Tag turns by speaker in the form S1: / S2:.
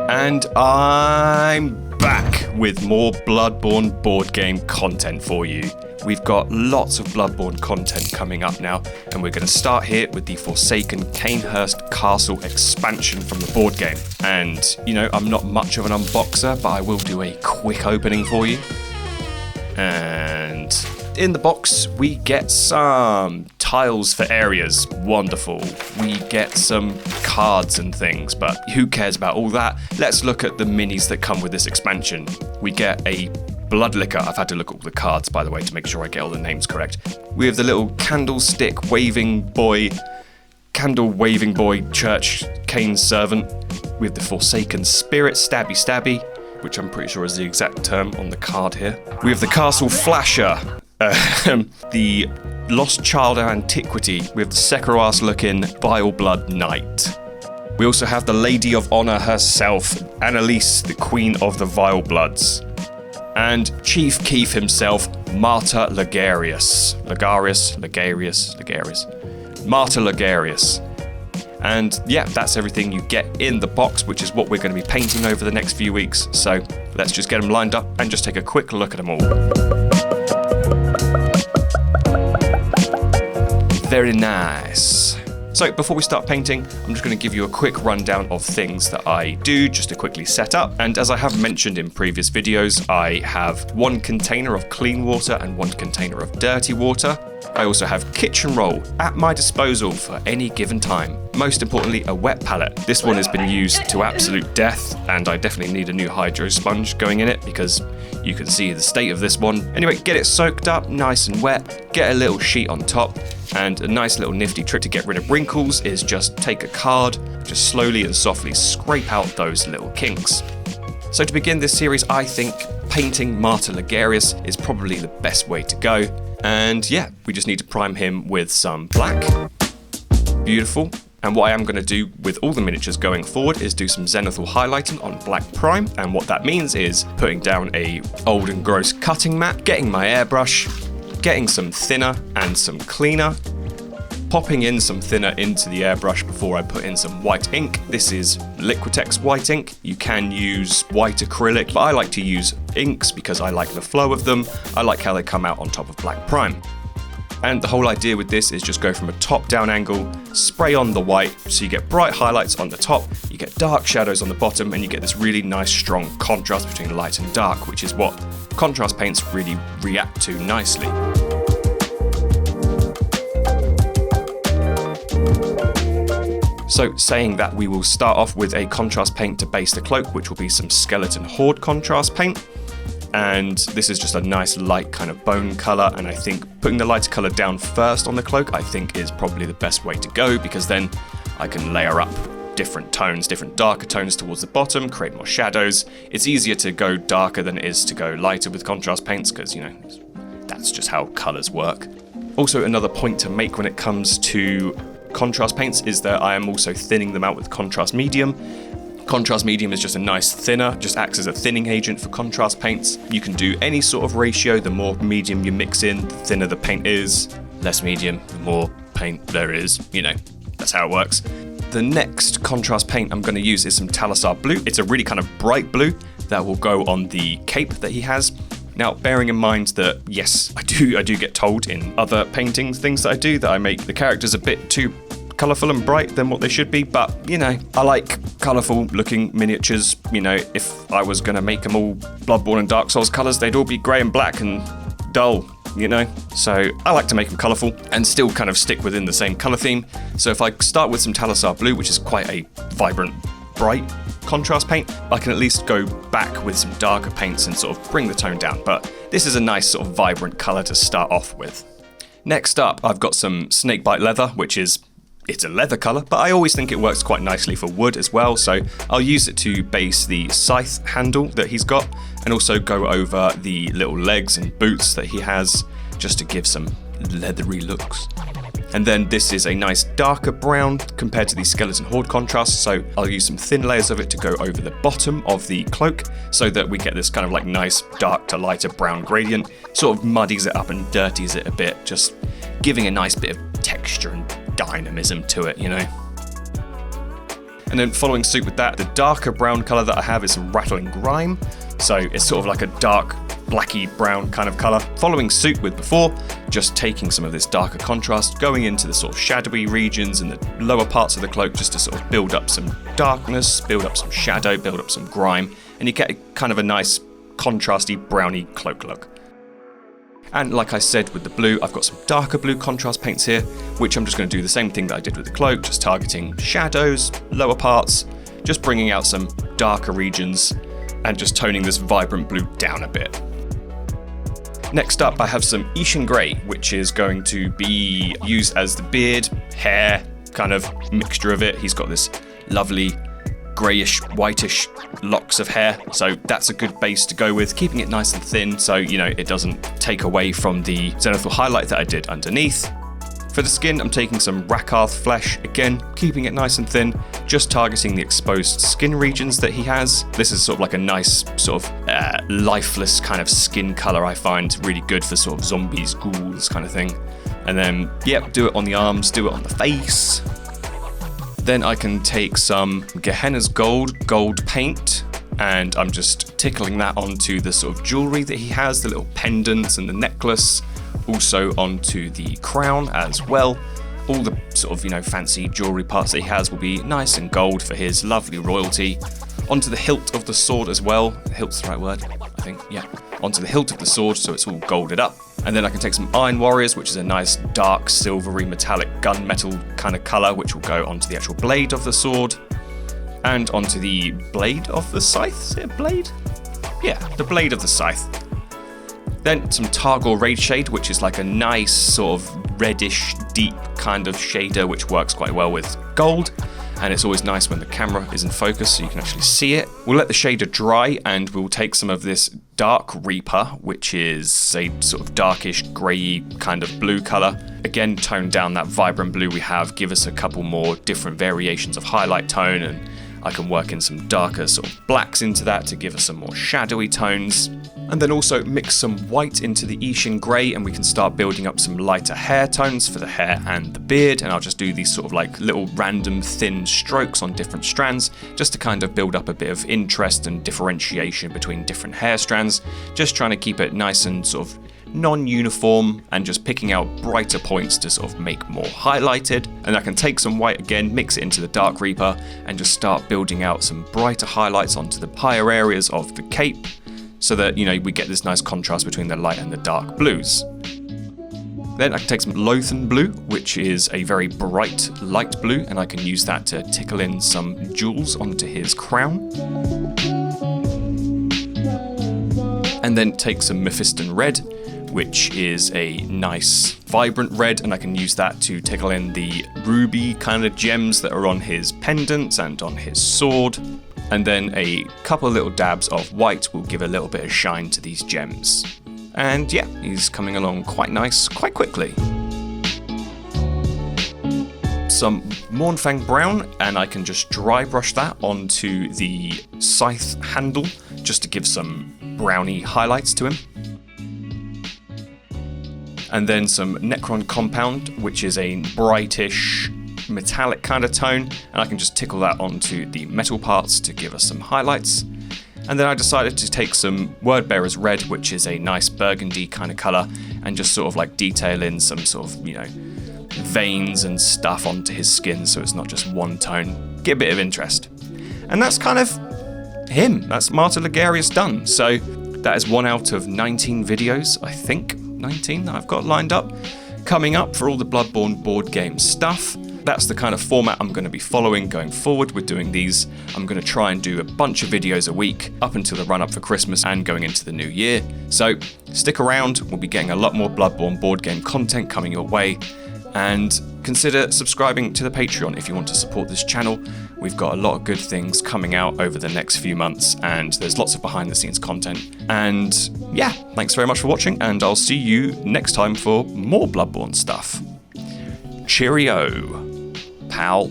S1: And I'm back with more Bloodborne board game content for you. We've got lots of Bloodborne content coming up now, and we're going to start here with the Forsaken Cainhurst Castle Expansion from the board game. And, you know, I'm not much of an unboxer, but I will do a quick opening for you. And in the box, we get some tiles for areas. Wonderful. We get some cards and things, but who cares about all that? Let's look at the minis that come with this expansion. We get a blood liquor. I've had to look at all the cards, by the way, to make sure I get all the names correct. We have the little candlestick waving boy, candle waving boy church Cain's servant. We have the Forsaken Spirit stabby stabby, which I'm pretty sure is the exact term on the card here. We have the Castle Flasher, the Lost Child of Antiquity. We have the Sekiro-ass looking Vile Blood Knight. We also have the Lady of Honor herself, Annalise, the Queen of the Vile Bloods. And Chief Keef himself, Martyr Logarius. Martyr Logarius. And yeah, that's everything you get in the box, which is what we're going to be painting over the next few weeks. So let's just get them lined up and just take a quick look at them all. Very nice. So before we start painting, I'm just going to give you a quick rundown of things that I do just to quickly set up. And as I have mentioned in previous videos, I have one container of clean water and one container of dirty water. I also have kitchen roll at my disposal for any given time. Most importantly, a wet palette. This one has been used to absolute death, and I definitely need a new hydro sponge going in it because you can see the state of this one. Anyway, get it soaked up nice and wet, get a little sheet on top, and a nice little nifty trick to get rid of wrinkles is just take a card, just slowly and softly scrape out those little kinks. So to begin this series, I think painting Martyr Logarius is probably the best way to go. And yeah, we just need to prime him with some black. Beautiful. And what I am going to do with all the miniatures going forward is do some zenithal highlighting on black prime. And what that means is putting down a old and gross cutting mat, getting my airbrush, getting some thinner and some cleaner, popping in some thinner into the airbrush before I put in some white ink. This is Liquitex white ink. You can use white acrylic, but I like to use inks because I like the flow of them. I like how they come out on top of black prime. And the whole idea with this is just go from a top-down angle, spray on the white, so you get bright highlights on the top, you get dark shadows on the bottom, and you get this really nice, strong contrast between light and dark, which is what contrast paints really react to nicely. So saying that, we will start off with a contrast paint to base the cloak, which will be some Skeleton Horde contrast paint. And this is just a nice light kind of bone colour, and I think putting the lighter colour down first on the cloak I think is probably the best way to go, because then I can layer up different tones, different darker tones towards the bottom, create more shadows. It's easier to go darker than it is to go lighter with contrast paints because, you know, that's just how colours work. Also, another point to make when it comes to contrast paints is that I am also thinning them out with contrast medium. Contrast medium is just a nice thinner, just acts as a thinning agent for contrast paints. You can do any sort of ratio. The more medium you mix in, the thinner the paint is. Less medium, the more paint there is. You know, that's how it works. The next contrast paint I'm going to use is some Talisar Blue. It's a really kind of bright blue that will go on the cape that he has. Now, bearing in mind that, yes, I do get told in other paintings, things that I do, that I make the characters a bit too colourful and bright than what they should be, but, you know, I like colourful looking miniatures. You know, if I was going to make them all Bloodborne and Dark Souls colours, they'd all be grey and black and dull, you know? So I like to make them colourful and still kind of stick within the same colour theme. So if I start with some Talisar Blue, which is quite a vibrant, bright contrast paint, I can at least go back with some darker paints and sort of bring the tone down. But this is a nice sort of vibrant colour to start off with. Next up, I've got some Snakebite Leather, which is it's a leather colour, but I always think it works quite nicely for wood as well, so I'll use it to base the scythe handle that he's got, and also go over the little legs and boots that he has, just to give some leathery looks. And then this is a nice darker brown compared to the Skeleton Horde contrast, so I'll use some thin layers of it to go over the bottom of the cloak, so that we get this kind of like nice dark to lighter brown gradient. Sort of muddies it up and dirties it a bit, just giving a nice bit of texture and dynamism to it, you know. And then following suit with that, the darker brown colour that I have is some rattling grime. So it's sort of like a dark, blacky brown kind of colour. Following suit with before, just taking some of this darker contrast, going into the sort of shadowy regions and the lower parts of the cloak just to sort of build up some darkness, build up some shadow, build up some grime, and you get kind of a nice contrasty browny cloak look. And like I said with the blue, I've got some darker blue contrast paints here, which I'm just going to do the same thing that I did with the cloak, just targeting shadows, lower parts, just bringing out some darker regions and just toning this vibrant blue down a bit. Next up, I have some Ishan Grey, which is going to be used as the beard, hair, kind of mixture of it. He's got this lovely greyish, whitish locks of hair, so that's a good base to go with, keeping it nice and thin so, you know, it doesn't take away from the zenithal highlight that I did underneath. For the skin, I'm taking some Rakarth flesh, again, keeping it nice and thin, just targeting the exposed skin regions that he has. This is sort of like a nice, sort of lifeless kind of skin colour I find really good for sort of zombies, ghouls kind of thing. And then, yeah, do it on the arms, do it on the face. Then I can take some Gehenna's gold paint, and I'm just tickling that onto the sort of jewellery that he has, the little pendants and the necklace, also onto the crown as well. All the sort of, you know, fancy jewellery parts that he has will be nice and gold for his lovely royalty. Onto the hilt of the sword as well. Hilt's the right word, I think, yeah. Onto the hilt of the sword, so it's all golded up. And then I can take some Iron Warriors, which is a nice dark silvery metallic gunmetal kind of colour, which will go onto the actual blade of the sword. And onto the blade of the scythe. Is it a blade? Yeah, the blade of the scythe. Then some Targor Raid Shade, which is like a nice sort of reddish, deep kind of shader, which works quite well with gold. And it's always nice when the camera is in focus so you can actually see it. We'll let the shader dry and we'll take some of this Dark Reaper, which is a sort of darkish, grey kind of blue colour. Again, tone down that vibrant blue we have, give us a couple more different variations of highlight tone, and I can work in some darker sort of blacks into that to give us some more shadowy tones. And then also mix some white into the Ishan Grey and we can start building up some lighter hair tones for the hair and the beard. And I'll just do these sort of like little random thin strokes on different strands just to kind of build up a bit of interest and differentiation between different hair strands. Just trying to keep it nice and sort of non-uniform and just picking out brighter points to sort of make more highlighted. And I can take some white again, mix it into the Dark Reaper and just start building out some brighter highlights onto the higher areas of the cape, so that, you know, we get this nice contrast between the light and the dark blues. Then I can take some Lothan Blue, which is a very bright light blue, and I can use that to tickle in some jewels onto his crown. And then take some Mephiston Red, which is a nice vibrant red, and I can use that to tickle in the ruby kind of gems that are on his pendants and on his sword. And then a couple of little dabs of white will give a little bit of shine to these gems. And yeah, he's coming along quite nice, quite quickly. Some Mournfang Brown, and I can just dry brush that onto the scythe handle, just to give some browny highlights to him. And then some Necron Compound, which is a brightish, metallic kind of tone, and I can just tickle that onto the metal parts to give us some highlights. And then I decided to take some Wordbearer's Red, which is a nice burgundy kind of colour, and just sort of like detail in some sort of, you know, veins and stuff onto his skin so it's not just one tone. Get a bit of interest. And that's kind of him. That's Martyr Logarius done. So that is 1 out of 19 videos, I think. 19 that I've got lined up. Coming up for all the Bloodborne board game stuff. That's the kind of format I'm going to be following going forward with doing these. I'm going to try and do a bunch of videos a week up until the run up for Christmas and going into the new year. So stick around, we'll be getting a lot more Bloodborne board game content coming your way. And consider subscribing to the Patreon if you want to support this channel. We've got a lot of good things coming out over the next few months, and there's lots of behind the scenes content. And yeah, thanks very much for watching, and I'll see you next time for more Bloodborne stuff. Cheerio, pal.